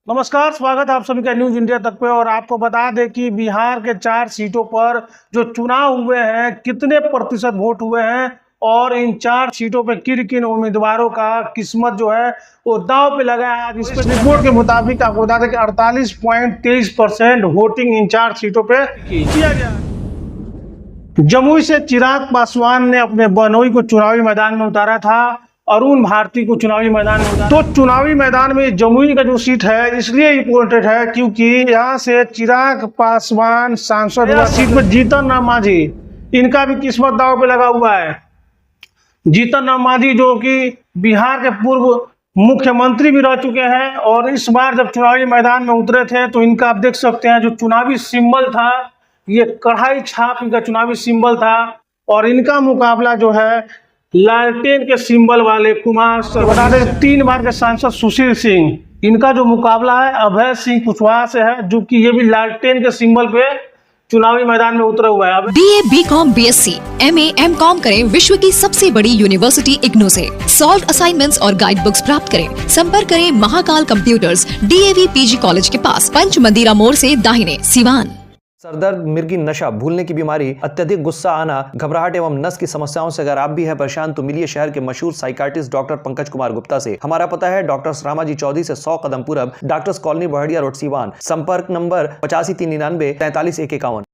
नमस्कार, स्वागत है आप सभी का न्यूज इंडिया तक पे। और आपको बता दें कि बिहार के 4 सीटों पर जो चुनाव हुए हैं, कितने प्रतिशत वोट हुए हैं और इन 4 सीटों पे किन किन उम्मीदवारों का किस्मत जो है वो दांव पे लगा है। आज इस पे रिपोर्ट के मुताबिक आपको बता दें कि 48.23% वोटिंग इन 4 सीटों पे किया गया है। जमुई से चिराग पासवान ने अपने बहनोई को चुनावी मैदान में उतारा था, अरुण भारती को चुनावी मैदान में उतारा। तो चुनावी मैदान में जमुई का जो सीट है इसलिए इम्पोर्टेंट है क्योंकि यहाँ से चिराग पासवान सांसद हुआ। सीट पर जीतन राम मांझी, इनका भी किस्मत दांव पे लगा हुआ है। जीतन राम मांझी जो कि बिहार के पूर्व मुख्यमंत्री भी रह चुके हैं और इस बार जब चुनावी मैदान में उतरे थे तो इनका आप देख सकते हैं जो चुनावी सिंबल था, ये कढ़ाई छाप इनका चुनावी सिंबल था। और इनका मुकाबला जो है लालटेन के सिंबल वाले कुमार से, बता दें 3 बार के सांसद सुशील सिंह, इनका जो मुकाबला है अभय सिंह कुशवाहा से है, जो कि ये भी लालटेन के सिंबल पे चुनावी मैदान में उतरा हुआ है। BA, BCom, BSc, MA, MCom करें विश्व की सबसे बड़ी यूनिवर्सिटी इग्नू से। सॉल्व असाइनमेंट्स और गाइड बुक्स प्राप्त करें। संपर्क करें Mahakal computers, DAV PG college के पास, पंच मंदिरा मोड़ से दाहिने, सिवान। सरदर्द, मिर्गी, नशा, भूलने की बीमारी, अत्यधिक गुस्सा आना, घबराहट एवं नस की समस्याओं से अगर आप भी हैं परेशान तो मिलिए शहर के मशहूर साइकाट्रिस्ट डॉक्टर पंकज कुमार गुप्ता से। हमारा पता है डॉक्टर रामाजी चौधरी से 100 कदम पूरब, doctors colony Bahadiya road, Siwan. संपर्क नंबर 85 399 43 151।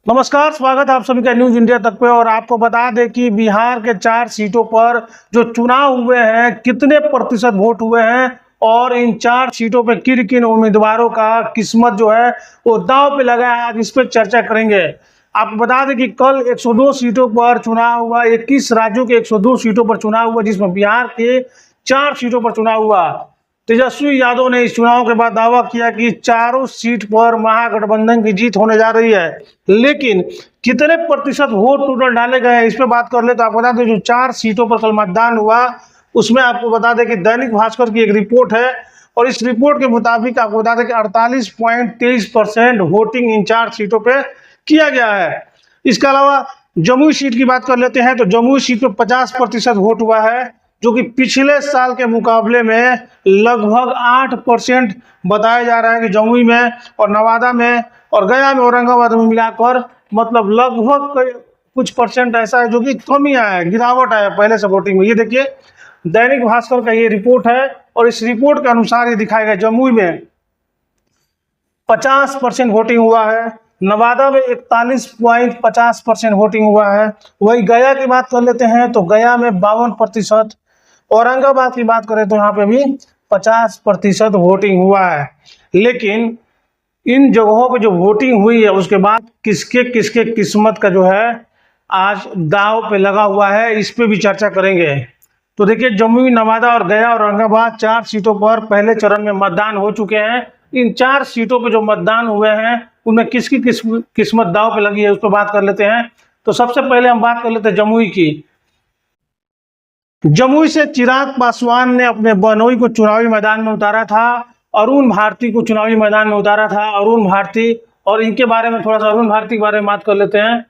नमस्कार, स्वागत है आप सभी का न्यूज इंडिया तक पे। और आपको बता दें कि बिहार के 4 सीटों पर जो चुनाव हुए हैं, कितने प्रतिशत वोट हुए हैं और इन 4 सीटों पे किन किन उम्मीदवारों का किस्मत जो है वो दांव पे लगा है, आज इस पे चर्चा करेंगे। आपको बता दें कि कल 102 सीटों पर चुनाव हुआ, 21 राज्यों के 102 सीटों पर चुनाव हुआ, जिसमें बिहार के 4 सीटों पर चुनाव हुआ। तेजस्वी यादव ने इस चुनाव के बाद दावा किया कि चारों सीट पर महागठबंधन की जीत होने जा रही है। लेकिन कितने प्रतिशत वोट टोटल डाले गए हैं इस पे बात कर ले तो आपको बता दें जो 4 सीटों पर कल मतदान हुआ उसमें आपको बता दें कि दैनिक भास्कर की एक रिपोर्ट है और इस रिपोर्ट के मुताबिक आपको बता दें कि 48.23% वोटिंग इन 4 सीटों पे किया गया है। इसके अलावा जमुई सीट की बात कर लेते हैं तो जमुई सीट पे 50% वोट हुआ है, जो कि पिछले साल के मुकाबले में लगभग 8% बताया जा रहा है कि जमुई में और नवादा में और गया में, औरंगाबाद में मिलाकर मतलब लगभग कुछ परसेंट ऐसा है जो कि कमी आया है, गिरावट आया पहले से वोटिंग में। ये देखिए दैनिक भास्कर का ये रिपोर्ट है और इस रिपोर्ट के अनुसार ये दिखाया गया जमुई में 50% वोटिंग हुआ है, नवादा में 41.50% वोटिंग हुआ है। वही गया की बात कर लेते हैं तो गया में 52%, औरंगाबाद की बात करें तो यहाँ पे भी 50% वोटिंग हुआ है। लेकिन इन जगहों पे जो वोटिंग हुई है उसके बाद किसके किसके किस्मत का जो है आज दांव पे लगा हुआ है, इस पे भी चर्चा करेंगे। तो देखिए जमुई, नवादा और गया और औरंगाबाद 4 सीटों पर पहले चरण में मतदान हो चुके हैं। इन 4 सीटों पे जो मतदान हुए हैं उनमें किसकी किस्मत दांव पे लगी है उस पर बात कर लेते हैं। तो सबसे पहले हम बात कर लेते हैं जमुई की। जमुई से चिराग पासवान ने अपने बहनोई को चुनावी मैदान में उतारा था, अरुण भारती को चुनावी मैदान में उतारा था। अरुण भारती, और इनके बारे में थोड़ा सा अरुण भारती के बारे में बात कर लेते हैं।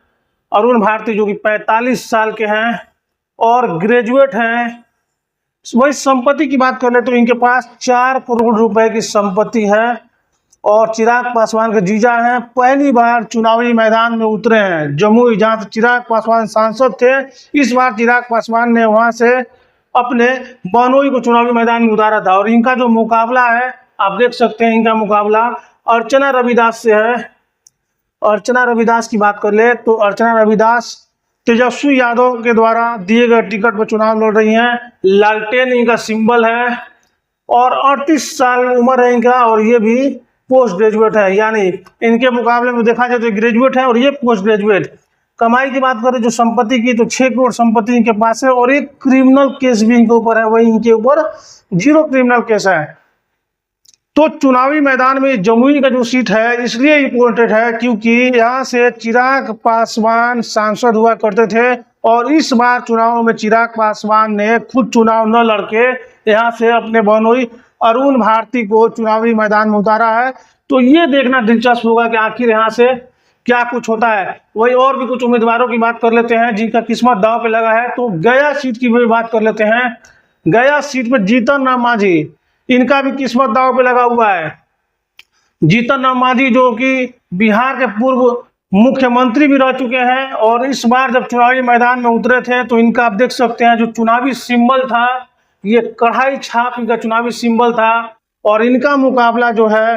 अरुण भारती जो कि 45 साल के हैं और ग्रेजुएट हैं। वही संपत्ति की बात कर ले तो इनके पास 4 करोड़ रुपए की संपत्ति है और चिराग पासवान के जीजा हैं। पहली बार चुनावी मैदान में उतरे हैं जमुई, जहां से चिराग पासवान सांसद थे। इस बार चिराग पासवान ने वहां से अपने बहनोई को चुनावी मैदान में उतारा था और इनका जो मुकाबला है आप देख सकते हैं, इनका मुकाबला अर्चना रविदास से है। अर्चना रविदास की बात कर ले तो अर्चना रविदास तेजस्वी यादव के द्वारा दिए गए टिकट पर चुनाव लड़ रही हैं। लालटेन इनका सिंबल है और 38 साल उम्र है इनका और ये भी पोस्ट ग्रेजुएट है, यानी इनके मुकाबले में देखा जाए तो ग्रेजुएट है और ये पोस्ट ग्रेजुएट। कमाई की बात करें जो संपत्ति की तो 6 करोड़ संपत्ति इनके पास है और एक क्रिमिनल केस भी इनके ऊपर है, वही इनके ऊपर 0 क्रिमिनल केस है। तो चुनावी मैदान में जमुई का जो सीट है इसलिए इम्पोर्टेंट है क्योंकि यहाँ से चिराग पासवान सांसद हुआ करते थे और इस बार चुनाव में चिराग पासवान ने खुद चुनाव न लड़के यहाँ से अपने बहनोई अरुण भारती को चुनावी मैदान में उतारा है। तो ये देखना दिलचस्प होगा कि आखिर यहाँ से क्या कुछ होता है। वही और भी कुछ उम्मीदवारों की बात कर लेते हैं जिनका किस्मत दांव पे लगा है। तो गया सीट की भी बात कर लेते हैं। गया सीट पर जीतन राम मांझी, इनका भी किस्मत दांव पे लगा हुआ है। जीतन राम मांझी जो कि बिहार के पूर्व मुख्यमंत्री भी रह चुके हैं, और इस बार जब चुनावी मैदान में उतरे थे तो इनका आप देख सकते हैं जो चुनावी सिंबल था, ये कढ़ाई छाप इनका चुनावी सिंबल था। और इनका मुकाबला जो है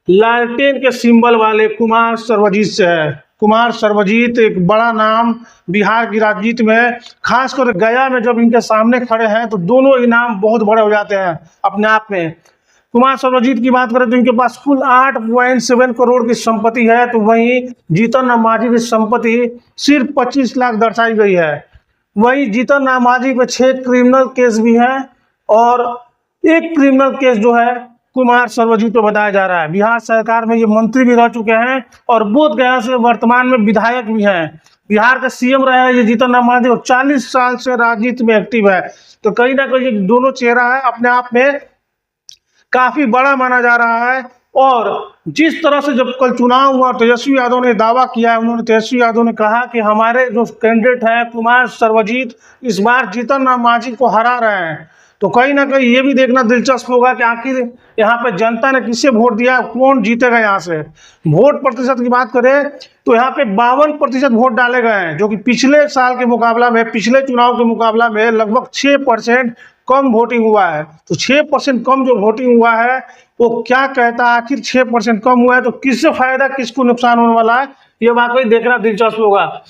लालटेन के सिंबल वाले कुमार सर्वजीत से है। कुमार सर्वजीत एक बड़ा नाम बिहार की राजनीति में, खासकर गया में जब इनके सामने खड़े हैं तो दोनों ही नाम बहुत बड़े हो जाते हैं अपने आप में। कुमार सर्वजीत की बात करें तो इनके पास कुल 8.7 करोड़ की संपत्ति है, तो वहीं जीतन राम मांझी की संपत्ति सिर्फ 25 लाख दर्शाई गई है। वहीं जीतन राम मांझी पे 6 क्रिमिनल केस भी हैं, और एक क्रिमिनल केस जो है कुमार सर्वजीत को बताया जा रहा है। बिहार सरकार में ये मंत्री भी रह चुके हैं और बोध गया से वर्तमान में विधायक भी हैं। बिहार का सीएम रहे हैं ये जीतन राम मांझी, और 40 साल से राजनीति में एक्टिव है। तो कहीं ना कहीं दोनों चेहरा है अपने आप में काफी बड़ा माना जा रहा है। और जिस तरह से जब कल चुनाव हुआ तेजस्वी यादव ने दावा किया है, उन्होंने तेजस्वी यादव ने कहा कि हमारे जो कैंडिडेट हैं कुमार सर्वजीत इस बार जीतन राम मांझी को हरा रहे हैं। तो कहीं ना कहीं ये भी देखना दिलचस्प होगा कि आखिर यहाँ पे जनता ने किसे वोट दिया, कौन जीतेगा। यहाँ से वोट प्रतिशत की बात करें तो यहाँ पे 52% वोट डाले गए हैं, जो कि पिछले साल के मुकाबला में, पिछले चुनाव के मुकाबला में लगभग 6% कम वोटिंग हुआ है। तो 6% कम जो वोटिंग हुआ है वो क्या कहता है, आखिर 6% कम हुआ है तो किससे फायदा किसको नुकसान होने वाला है, ये वाकई देखना दिलचस्प होगा।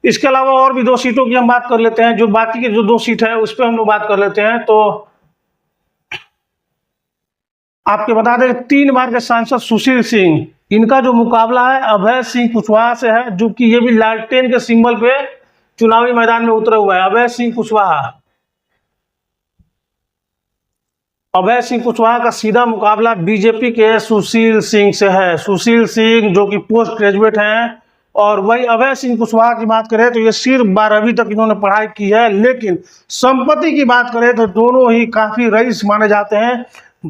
इसके अलावा और भी 2 सीटों की हम बात कर लेते हैं, जो बाकी की जो 2 सीट है उस पर हम लोग बात कर लेते हैं। तो आपके बता दें 3 बार के सांसद सुशील सिंह, इनका जो मुकाबला है अभय सिंह कुशवाहा से है, जो कि ये भी लालटेन के सिंबल पे चुनावी मैदान में उतरे हुए हैं। अभय सिंह कुशवाहा का सीधा मुकाबला बीजेपी के सुशील सिंह से है। सुशील सिंह जो कि पोस्ट ग्रेजुएट हैं, और वही अभय सिंह कुशवाहा की बात करें तो ये सिर्फ 12वीं तक इन्होंने पढ़ाई की है, लेकिन संपत्ति की बात करें तो दोनों ही काफी रईस माने जाते हैं।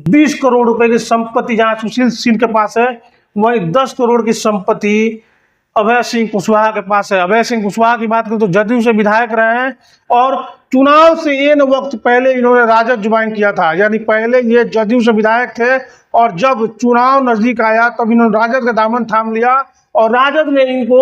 20 करोड़ रुपए की संपत्ति जहां सुशील सिंह के पास है, वहीं 10 करोड़ की संपत्ति अभय सिंह कुशवाहा के पास है। अभय सिंह कुशवाहा की बात करें तो जदयू से विधायक रहे हैं, और चुनाव से एन वक्त पहले इन्होंने राजद ज्वाइन किया था, यानी पहले ये जदयू से विधायक थे, और जब चुनाव नजदीक आया तब इन्होंने राजद का दामन थाम लिया, और राजद ने इनको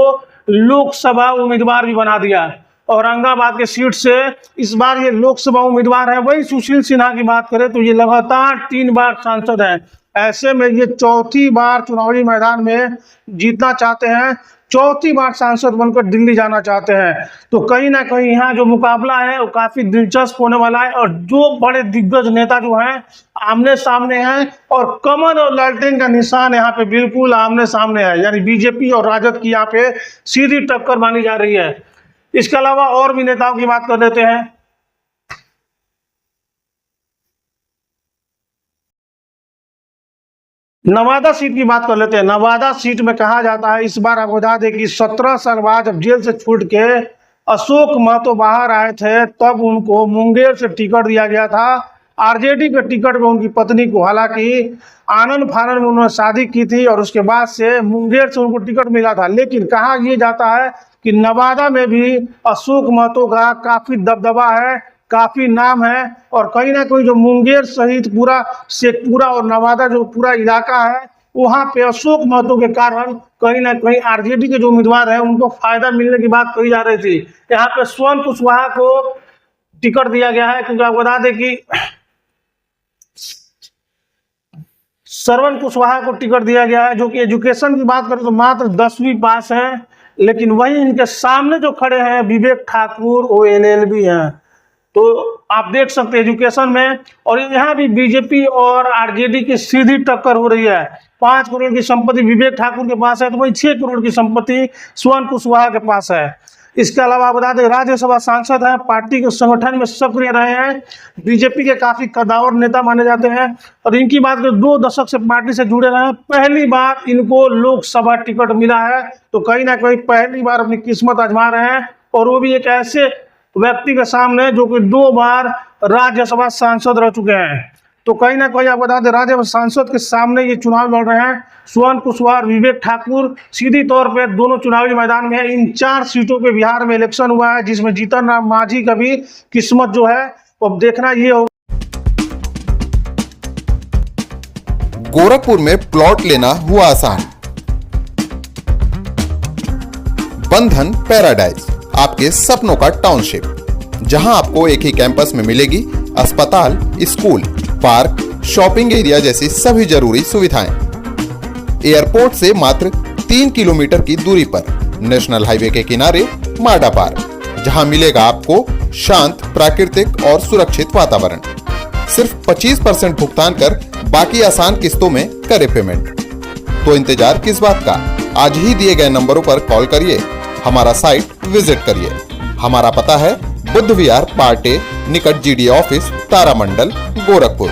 लोकसभा उम्मीदवार भी बना दिया। औरंगाबाद के सीट से इस बार ये लोकसभा उम्मीदवार है। वही सुशील सिन्हा की बात करें तो ये लगातार 3 बार सांसद हैं। ऐसे में ये 4थी बार चुनावी मैदान में जीतना चाहते हैं, 4थी बार सांसद बनकर दिल्ली जाना चाहते हैं। तो कहीं ना कहीं यहाँ जो मुकाबला है वो काफी दिलचस्प होने वाला है, और जो बड़े दिग्गज नेता जो हैं आमने सामने हैं, और कमल और लालटेन का निशान यहाँ पे बिल्कुल आमने सामने है, यानी बीजेपी और राजद की यहाँ पे सीधी टक्कर मानी जा रही है। इसके अलावा और भी नेताओं की बात कर लेते हैं। नवादा सीट की बात कर लेते हैं। नवादा सीट में कहा जाता है इस बार आपको बता दें कि 17 साल बाद जब जेल से छूट के अशोक महतो बाहर आए थे, तब उनको मुंगेर से टिकट दिया गया था। आरजेडी के टिकट में उनकी पत्नी को, हालांकि आनंद फानंद में उन्होंने शादी की थी और उसके बाद से मुंगेर से उनको टिकट मिला था, लेकिन कहा यह जाता है कि नवादा में भी अशोक महतो का काफी दबदबा है, काफी नाम है, और कहीं ना कहीं जो मुंगेर सहित पूरा शेखपुरा और नवादा जो पूरा इलाका है वहां पे अशोक महतो के कारण कहीं ना कहीं आरजेडी के जो उम्मीदवार हैं उनको फायदा मिलने की बात कही जा रही थी। यहाँ पे स्वर्ण कुशवाहा को टिकट दिया गया है, क्योंकि आपको बता दें कि श्रवण कुशवाहा को टिकट दिया गया है, जो कि एजुकेशन की बात करें तो मात्र 10वीं पास है, लेकिन वहीं इनके सामने जो खड़े हैं विवेक ठाकुर वो LLB हैं। तो आप देख सकते हैं एजुकेशन में, और यहाँ भी बीजेपी और आरजेडी की सीधी टक्कर हो रही है। 5 करोड़ की संपत्ति विवेक ठाकुर के पास है, तो वहीं 6 करोड़ की संपत्ति स्वर्ण कुशवाहा के पास है। इसके अलावा बता दें राज्यसभा सांसद हैं, पार्टी के संगठन में सक्रिय रहे हैं, बीजेपी के काफी कद्दावर नेता माने जाते हैं, और इनकी बात करें 2 दशक से पार्टी से जुड़े रहे हैं। पहली बार इनको लोकसभा टिकट मिला है, तो कहीं ना कहीं पहली बार अपनी किस्मत आजमा रहे हैं, और वो भी एक ऐसे व्यक्ति के सामने जो कि 2 बार राज्यसभा सांसद रह चुके हैं। तो कहीं ना कहीं आप बता दें राज्यसभा सांसद के सामने ये चुनाव लड़ रहे हैं स्वर्ण कुशवाहा और विवेक ठाकुर, सीधी तौर पे दोनों चुनावी मैदान में है। इन 4 सीटों पे बिहार में इलेक्शन हुआ है, जिसमें जीतन राम मांझी का भी किस्मत जो है अब देखना ये होगा। गोरखपुर में प्लॉट लेना हुआ आसान। बंधन पैराडाइज, आपके सपनों का टाउनशिप, जहां आपको एक ही कैंपस में मिलेगी अस्पताल, स्कूल, पार्क, शॉपिंग एरिया जैसी सभी जरूरी सुविधाएं। एयरपोर्ट से मात्र 3 किलोमीटर की दूरी पर नेशनल हाईवे के किनारे माडा पार्क, जहां मिलेगा आपको शांत, प्राकृतिक और सुरक्षित वातावरण। सिर्फ 25% भुगतान कर बाकी आसान किस्तों में करे पेमेंट। तो इंतजार किस बात का, आज ही दिए गए नंबरों पर कॉल करिए, हमारा साइट विजिट करिए। हमारा पता है बुद्ध विहार पार्टे निकट GD ऑफिस, तारामंडल, गोरखपुर।